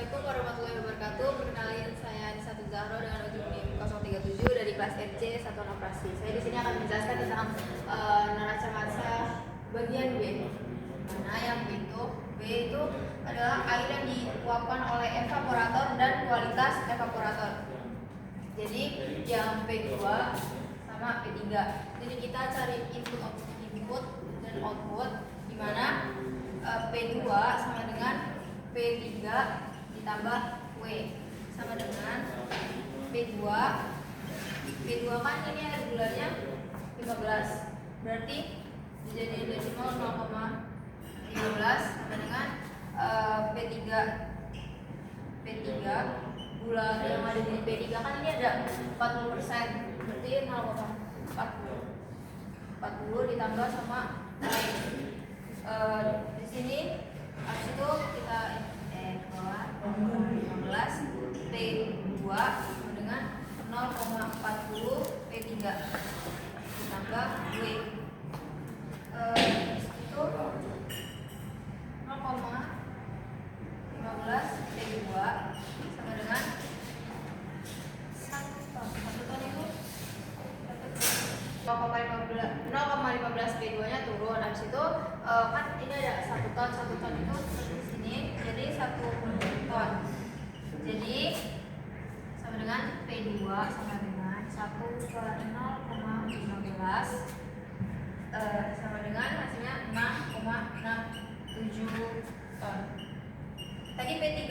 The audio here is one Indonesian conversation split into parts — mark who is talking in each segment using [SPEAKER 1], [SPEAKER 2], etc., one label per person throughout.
[SPEAKER 1] Assalamualaikum warahmatullahi wabarakatuh. Perkenalkan saya Nisatu Zahro dengan ujung NIM 037 dari kelas RC Satuan Operasi. Saya di sini akan menjelaskan tentang neraca massa bagian B. Nah, yang B itu adalah air yang diuapkan oleh evaporator dan kualitas evaporator. Jadi yang P2 sama P3. Jadi kita cari input dan output, di mana P2 sama dengan P3 ditambah W sama dengan P2 kan ini regularnya 15, berarti dijadiin desimal 0,15 sama dengan P3 gula yang ada di P3 kan ini ada 40%, berarti 0,40 ditambah sama di sini. Habis itu kita bawah 15 P2 sama dengan 0,40 P3 ditambah W. Itu 0,15 P2 sama dengan 1 ton itu 0,15 P2 nya turun. Habis itu kan ini ada 1 ton itu di sini jadi 1 ton. Jadi sama dengan P2 sama dengan 1 per 0,15 sama dengan hasilnya 6,67 ton. Tadi P3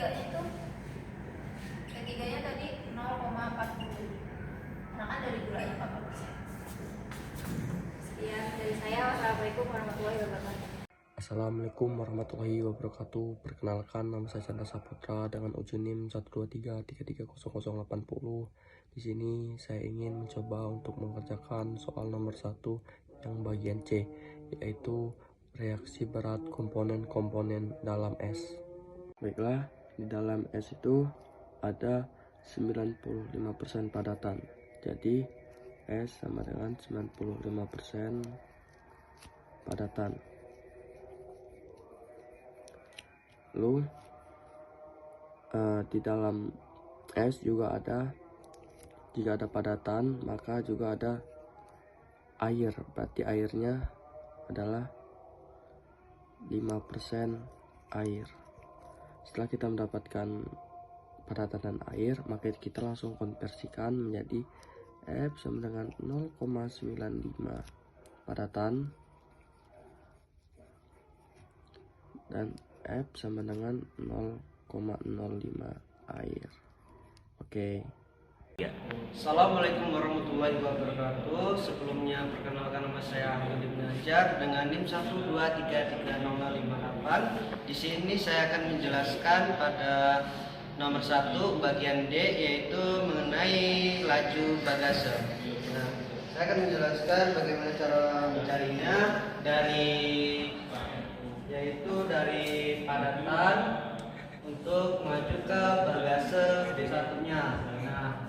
[SPEAKER 1] nya tadi 0,40. Karena kan dari gulanya 40%. Sekian dari saya. Wassalamualaikum warahmatullahi wabarakatuh.
[SPEAKER 2] Assalamualaikum warahmatullahi wabarakatuh. Perkenalkan, nama saya Chandra Saputra dengan ujung NIM 123330080. Di sini saya ingin mencoba untuk mengerjakan soal nomor 1 yang bagian C, yaitu reaksi berat komponen-komponen dalam es. Baiklah, di dalam es itu ada 95% padatan. Jadi es sama dengan 95% padatan. Lalu di dalam es juga ada, jika ada padatan maka juga ada air, berarti airnya adalah 5% air. Setelah kita mendapatkan padatan dan air, maka kita langsung konversikan menjadi F sama dengan 0,95 padatan dan F sama dengan 0,05 air. Oke.
[SPEAKER 3] Assalamualaikum warahmatullahi wabarakatuh. Sebelumnya perkenalkan, nama saya Ahmad Ibn Hajar dengan NIM 123330058. Di sini saya akan menjelaskan pada nomor 1 bagian D, yaitu mengenai laju bagase. Nah, saya akan menjelaskan bagaimana cara mencarinya yaitu dari padatan untuk maju ke bagase B1-nya. Nah,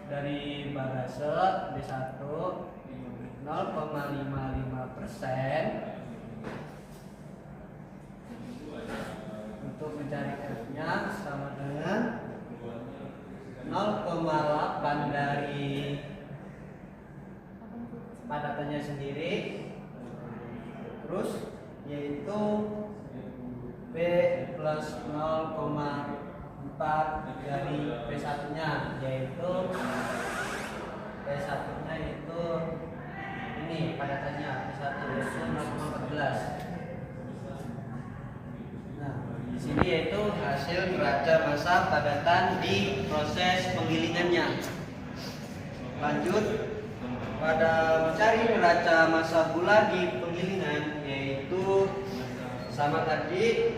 [SPEAKER 3] dari bagase B1 0,55% untuk mencari F-nya sama dengan 0,8 dari padatannya sendiri, terus yaitu B plus 0,4 dari P1-nya, yaitu P1-nya itu ini padatannya P1 yaitu 0,14. Nah, di sini yaitu hasil neraca massa padatan di proses penggilingannya. Lanjut, pada mencari neraca massa gula di penggilingan, yaitu sama tadi,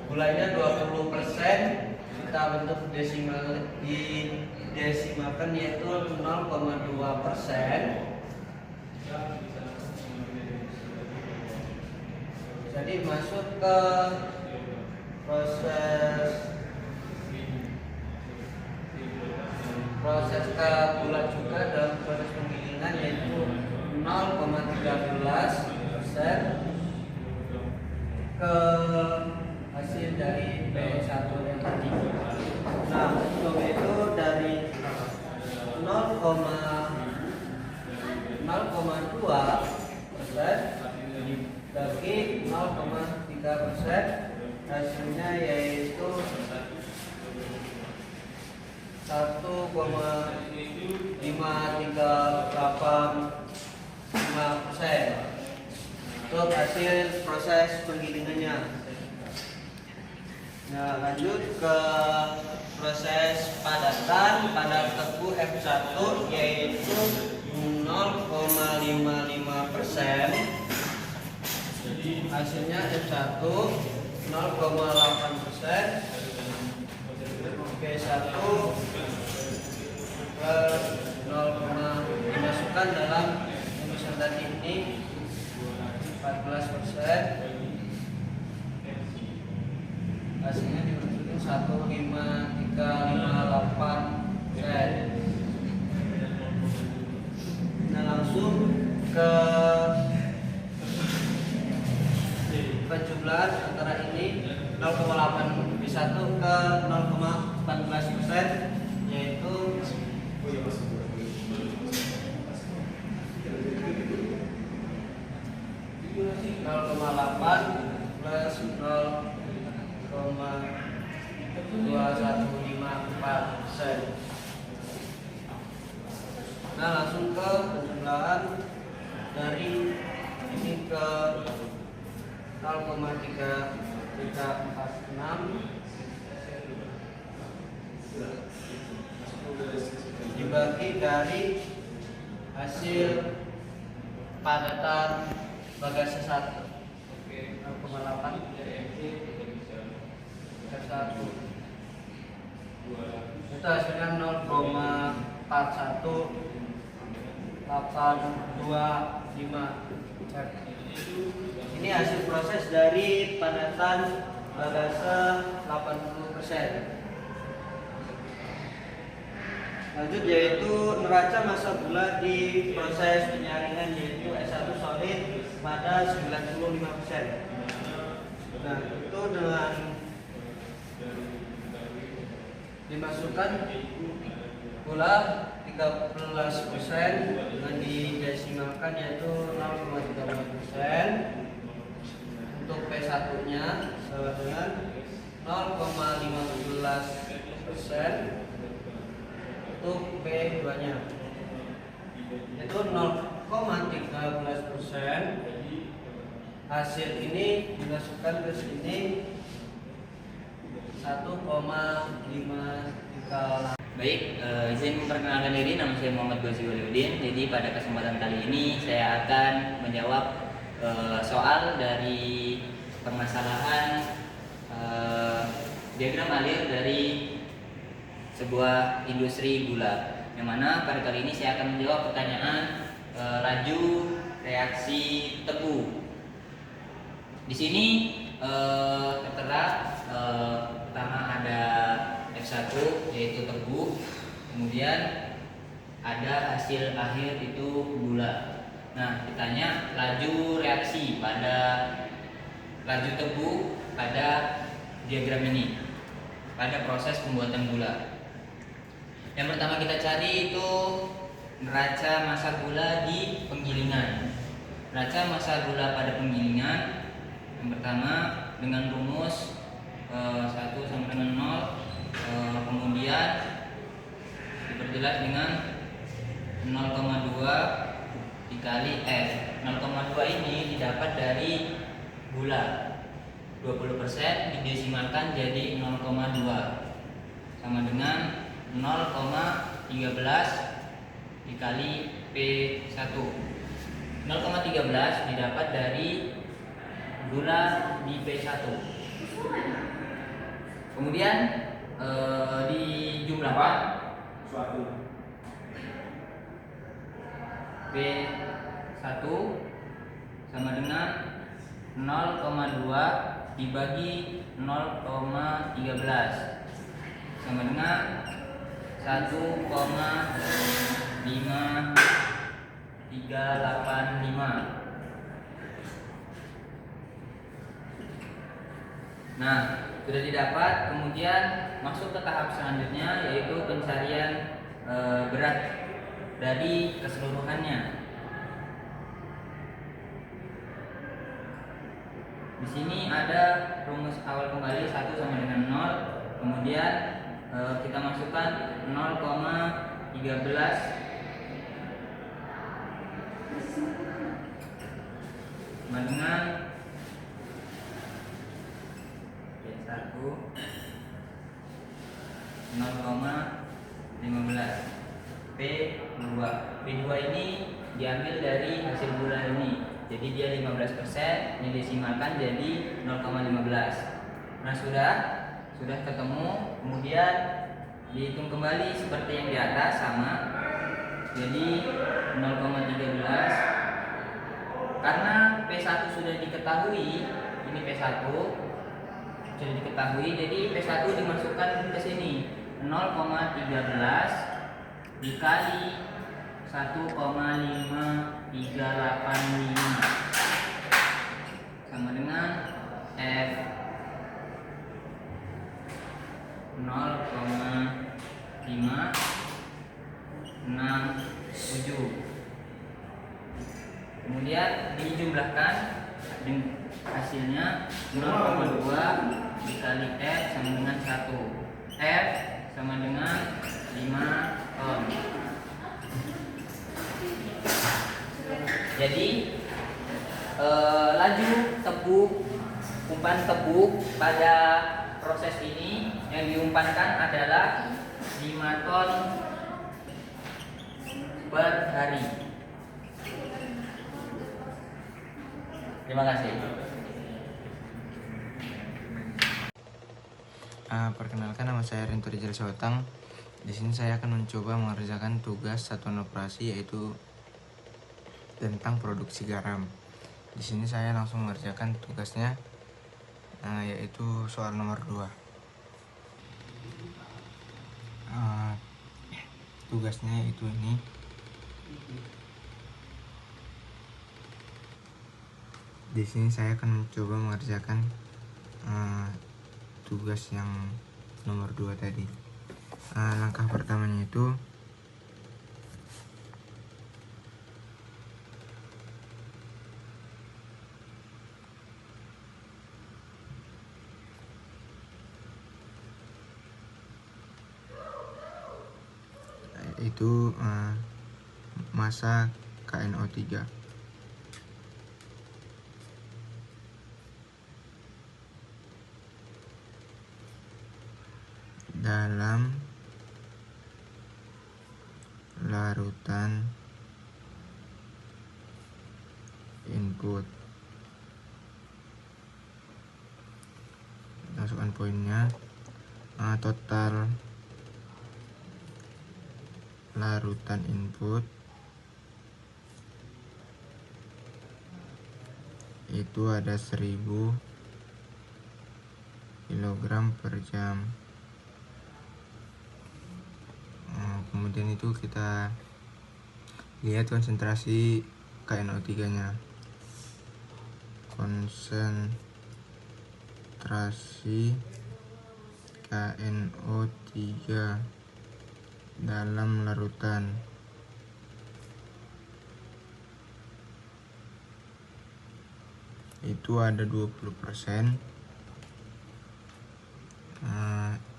[SPEAKER 3] gulanya 20%, kita bentuk desimalkan yaitu 0,2%. Jadi masuk ke proses ke gula juga dalam proses penggilingan, yaitu 0,13% ke 3%. Hasilnya yaitu 1,5385%. Untuk hasil proses penggilingannya. Nah, lanjut ke proses padatan pada tebu F1 yaitu 0,55%. Hasilnya F1 0,8%. B1 dimasukkan dalam rumusan tadi ini 14%. Hasilnya dimasukin 1,5358%. Nah, langsung ke penjumlahan antara ini 0,8 B1 ke 0,14%, yaitu 0,8 plus 0,2154%. Nah, langsung ke penjumlahan dari ini ke 0,3346 dibagi dari hasil padatan bagasi 1 0,8 1 itu hasilnya 0,41825. Ini hasil proses dari padatan bagase 80%. Lanjut yaitu neraca massa gula di proses penyaringan yaitu S1 solid pada 95%. Nah, itu dengan dimasukkan gula 13% dengan didesimalkan yaitu 0,13%. Untuk P1 nya sama dengan 0,15%. Untuk P2 nya itu 0,13%. Hasil ini dimasukkan ke sini 1,538.
[SPEAKER 4] Baik, izin memperkenalkan diri, nama saya Muhammad Gozi Waliuddin. Jadi pada kesempatan kali ini saya akan menjawab soal dari permasalahan diagram alir dari sebuah industri gula. Yang mana pada kali ini saya akan menjawab pertanyaan laju reaksi tebu. Di sini tertera pertama ada F1 yaitu tebu, kemudian ada hasil akhir itu gula. Nah, ditanya laju reaksi pada laju tebu pada diagram ini pada proses pembuatan gula. Yang pertama kita cari itu neraca massa gula di penggilingan. Neraca massa gula pada penggilingan yang pertama dengan rumus 1 sama dengan 0, kemudian diperjelas dengan 0,2 dikali F. 0,2 ini didapat dari gula 20% didesimalkan jadi 0,2 sama dengan 0,13 dikali P1. 0,13 didapat dari gula di P1. Kemudian dijumlahkan P1 sama dengan 0,2 dibagi 0,13 sama dengan 1,5385. Nah, sudah didapat, kemudian masuk ke tahap selanjutnya yaitu pencarian berat dari keseluruhannya. Di sini ada rumus awal kembali 1 sama dengan 0. Kemudian kita masukkan 0,13 sama dengan P1 0,15 P2. P2 ini diambil dari hasil bulan ini. Jadi dia 15%, ini desimalkan jadi 0,15. Nah, sudah ketemu, kemudian dihitung kembali seperti yang di atas sama. Jadi 0,13 karena P1 sudah diketahui, ini P1 sudah diketahui, jadi P1 dimasukkan ke sini 0,13 dikali 1,5385 sama dengan F 0,567. Kemudian dijumlahkan hasilnya 0,2 dikali F sama dengan 1. F sama dengan 5 ton. Jadi laju tebu, umpan tebu pada proses ini yang diumpankan adalah 5 ton per hari. Terima kasih.
[SPEAKER 5] Perkenalkan, nama saya Rinto Rijal Sawatang. Di sini saya akan mencoba mengerjakan tugas satuan operasi, yaitu tentang produksi garam. Di sini saya langsung mengerjakan tugasnya, yaitu soal nomor 2. Tugasnya itu ini. Di sini saya akan mencoba mengerjakan tugas yang nomor 2 tadi. Langkah pertamanya itu massa KNO3. Dalam larutan input. Masukkan poinnya. Total larutan input itu ada 1000 kg per jam. Kemudian itu kita lihat konsentrasi KNO3 nya. Konsentrasi KNO3 dalam larutan itu ada 20%,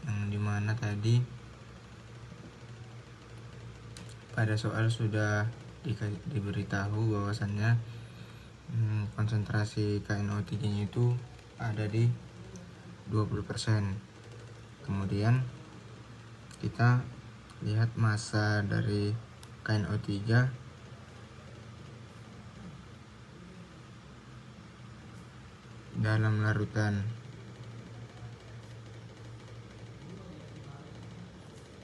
[SPEAKER 5] yang dimana tadi pada soal sudah diberitahu bahwasannya konsentrasi KNO3 nya itu ada di 20%. Kemudian kita lihat massa dari KNO3 dalam larutan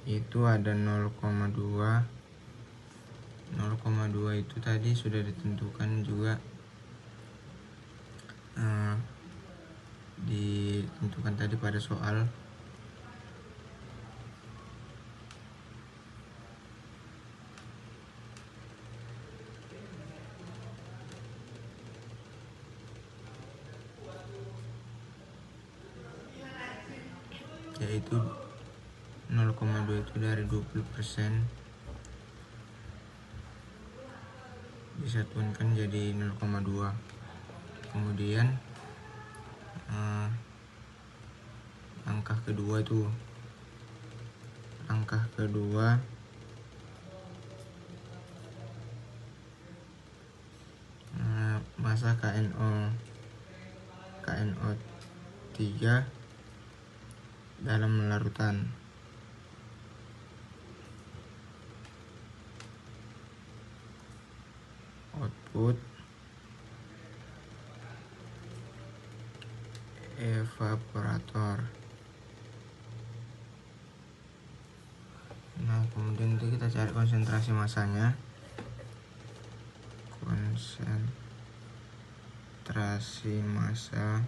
[SPEAKER 5] itu ada 0,2. 0,2 itu tadi sudah ditentukan juga, ditentukan tadi pada soal. Yaitu 0,2 itu dari 20% disatukan jadi 0,2. Kemudian Nah, langkah kedua tuh, langkah kedua masa KNO3 dalam larutan. Output evaporator. Nah, kemudian itu kita cari konsentrasi masanya. Konsentrasi massa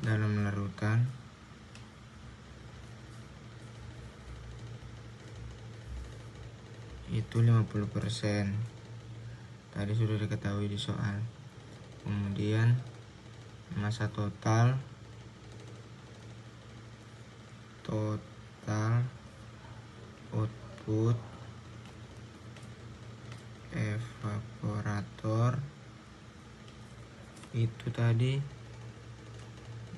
[SPEAKER 5] dalam larutan itu 50%. Tadi sudah diketahui di soal. Kemudian massa total output evaporator itu tadi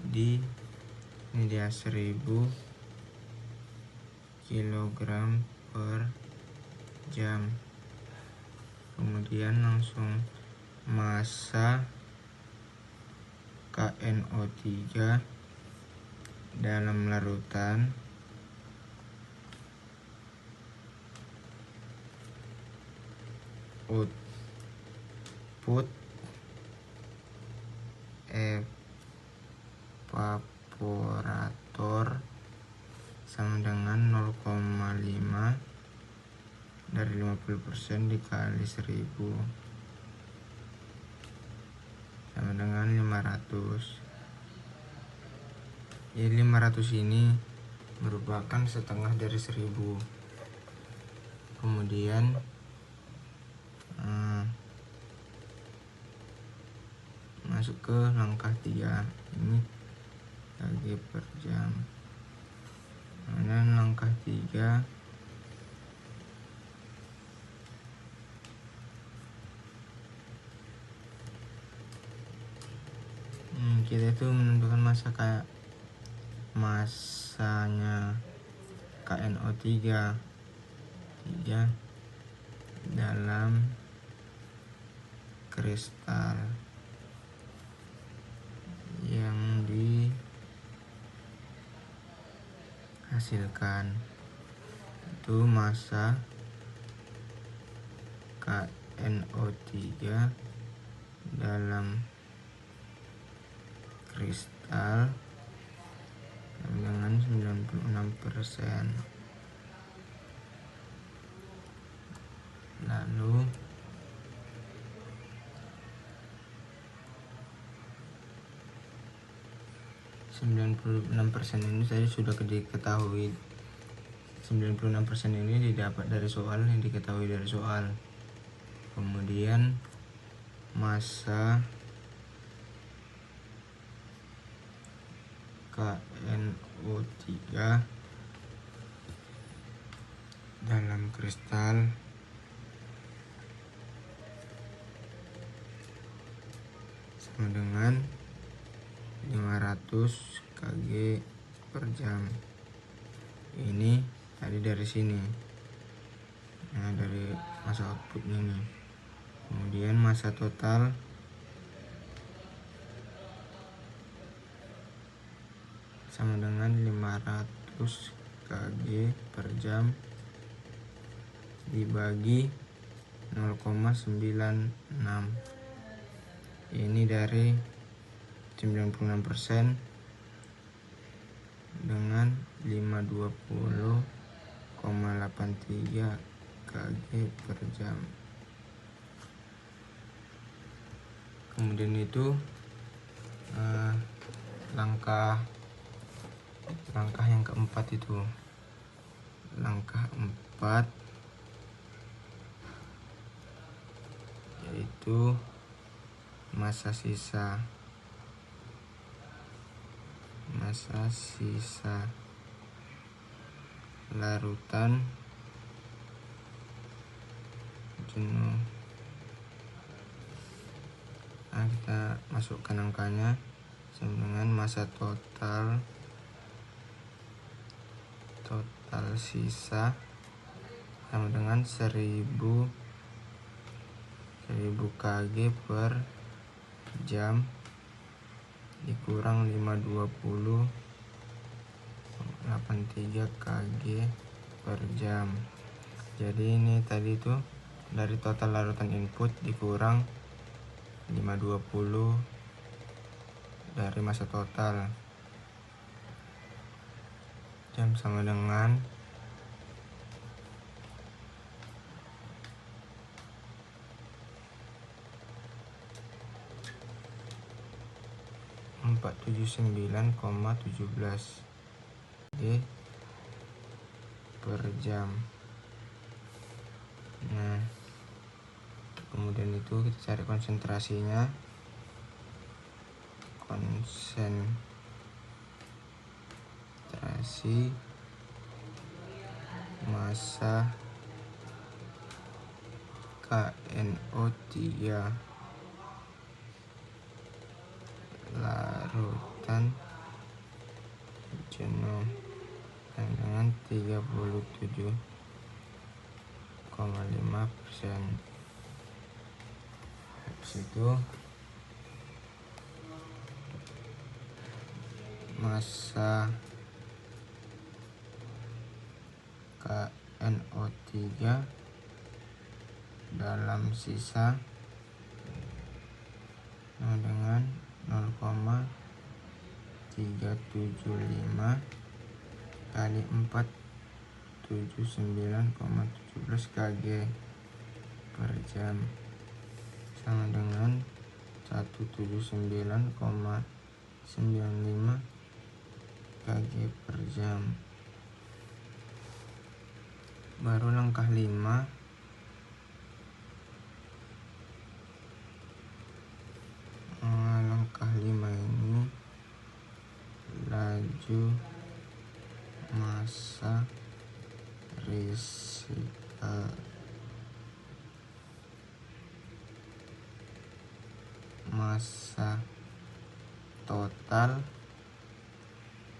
[SPEAKER 5] ini dia 1000 kilogram per jam. Kemudian langsung massa KNO3 dalam larutan output evaporator sama dengan 0,5 dari 50% dikali 1000 sama dengan 500. Jadi 500 ini merupakan setengah dari 1000. Kemudian masuk ke langkah 3, ini kg per jam. Kemudian langkah 3 kita itu menentukan masanya KNO3 dalam kristal yang dihasilkan. Itu massa KNO3 dalam kristal dengan 96%. Lalu %96 ini tadi sudah diketahui. 96% ini didapat dari soal, yang diketahui dari soal. Kemudian massa KNO3 dalam kristal sama dengan 500 kg per jam. Ini tadi dari sini, nah dari massa outputnya nih. Kemudian massa total sama dengan 500 kg per jam dibagi 0,96. Ini dari 96% dengan 520,83 kg per jam. Kemudian itu langkah yang keempat itu, langkah 4 yaitu massa sisa larutan jenuh kita masukkan angkanya sama dengan massa total sisa sama dengan 1000 kg per jam dikurang 520 83 kg per jam. Jadi ini tadi tuh dari total larutan input dikurang 520 dari massa total, jam sama dengan 479,17 G per jam. Nah, kemudian itu kita cari konsentrasinya. Konsentrasi massa KNO3 larutan jenuh dengan 37,5%. Habis itu massa KNO3 dalam sisa dengan 0,375 kali 479,17 kg per jam sama dengan 179,95 kg per jam. Baru langkah 5, langkah 5 ini laju massa resikal massa total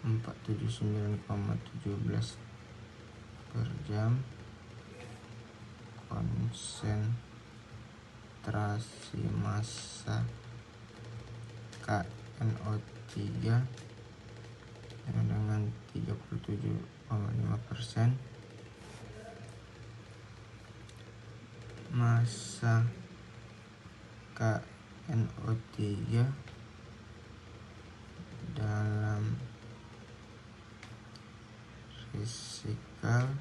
[SPEAKER 5] 479,17 per jam. Konsentrasi massa KNO3 dengan 37,5%. Massa KNO3 dalam resikal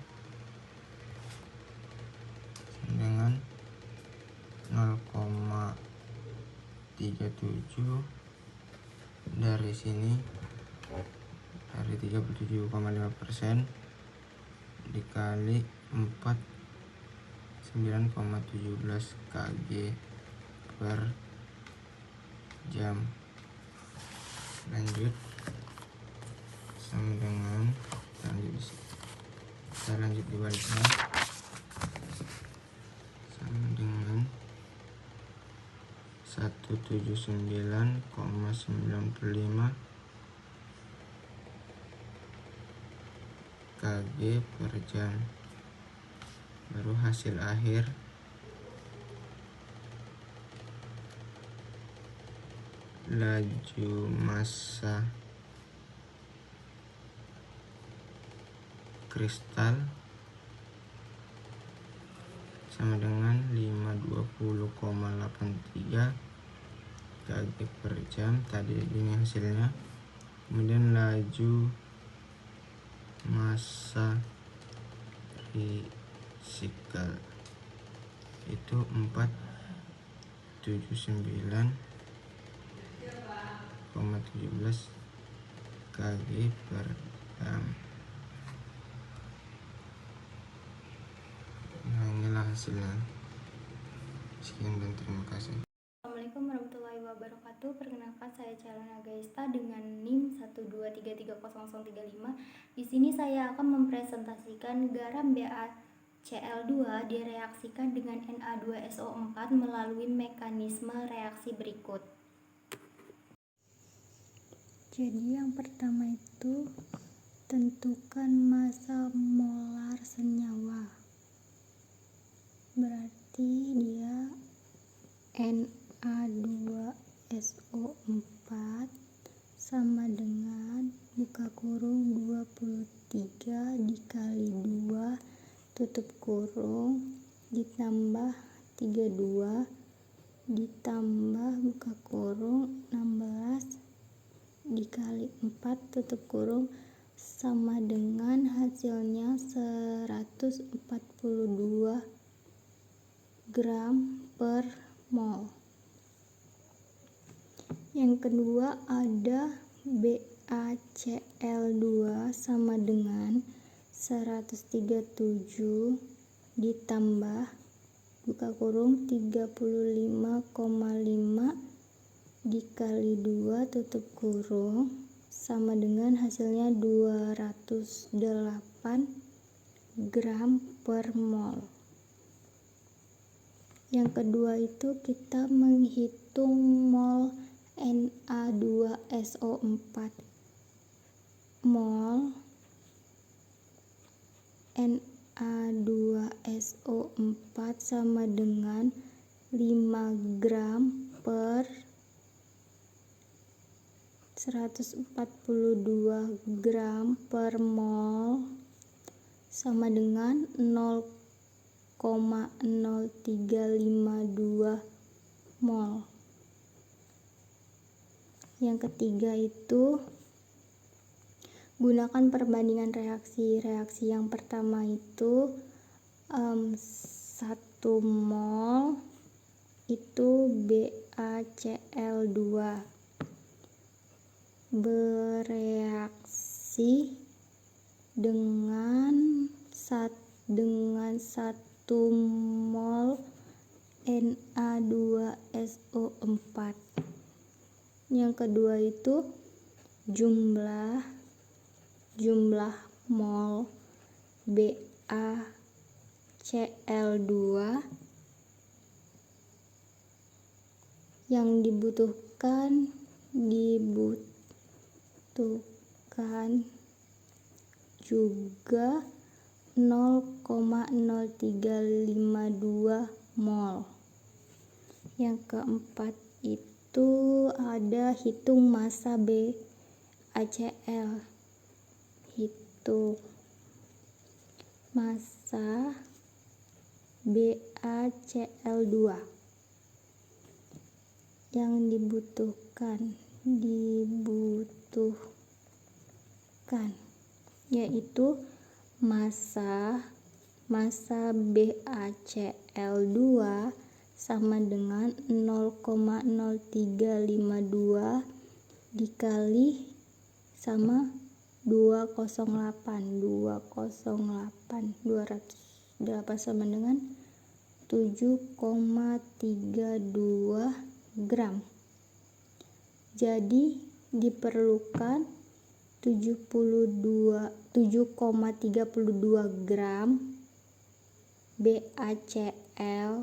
[SPEAKER 5] dengan 0,37 dari sini, dari 37,5% dikali 49,17 kg per jam. Lanjut sama dengan kita lanjut dibaliknya sama dengan 179,95 kg per jam. Baru hasil akhir laju massa kristal sama dengan 520,83 kg per jam. Tadi ini hasilnya. Kemudian laju massa resikal itu 479,17 kg per jam. Nah, inilah hasilnya. Sekian dan terima kasih.
[SPEAKER 6] Assalamualaikum warahmatullahi wabarakatuh. Perkenalkan, saya Calon Agaista dengan NIM 1233035. Di sini saya akan mempresentasikan garam BAC BaCl2 direaksikan dengan Na2SO4 melalui mekanisme reaksi berikut. Jadi yang pertama itu tentukan massa molar senyawa. Berarti dia Na2SO4 sama dengan buka kurung 23 dikali 2 tutup kurung ditambah 32 ditambah buka kurung 16 dikali 4 tutup kurung sama dengan hasilnya 142 gram per mol. Yang kedua ada BaCl2 sama dengan 137 ditambah buka kurung 35,5 dikali 2 tutup kurung sama dengan hasilnya 208 gram per mol. Yang kedua itu kita menghitung mol Na2SO4. Mol Na2SO4 sama dengan 5 gram per 142 gram per mol sama dengan 0,0352 mol. Yang ketiga itu gunakan perbandingan reaksi. Reaksi yang pertama itu 1 mol itu BaCl2 bereaksi dengan 1 mol Na2SO4. Yang kedua itu jumlah mol BaCl2 yang dibutuhkan juga 0,0352 mol. Yang keempat itu ada hitung massa BaCl. Hitung massa BaCl2 yang dibutuhkan yaitu massa BaCl2 sama dengan 0,0352 dikali sama 208 sama dengan 7,32 gram. Jadi diperlukan 7,32 gram BaCl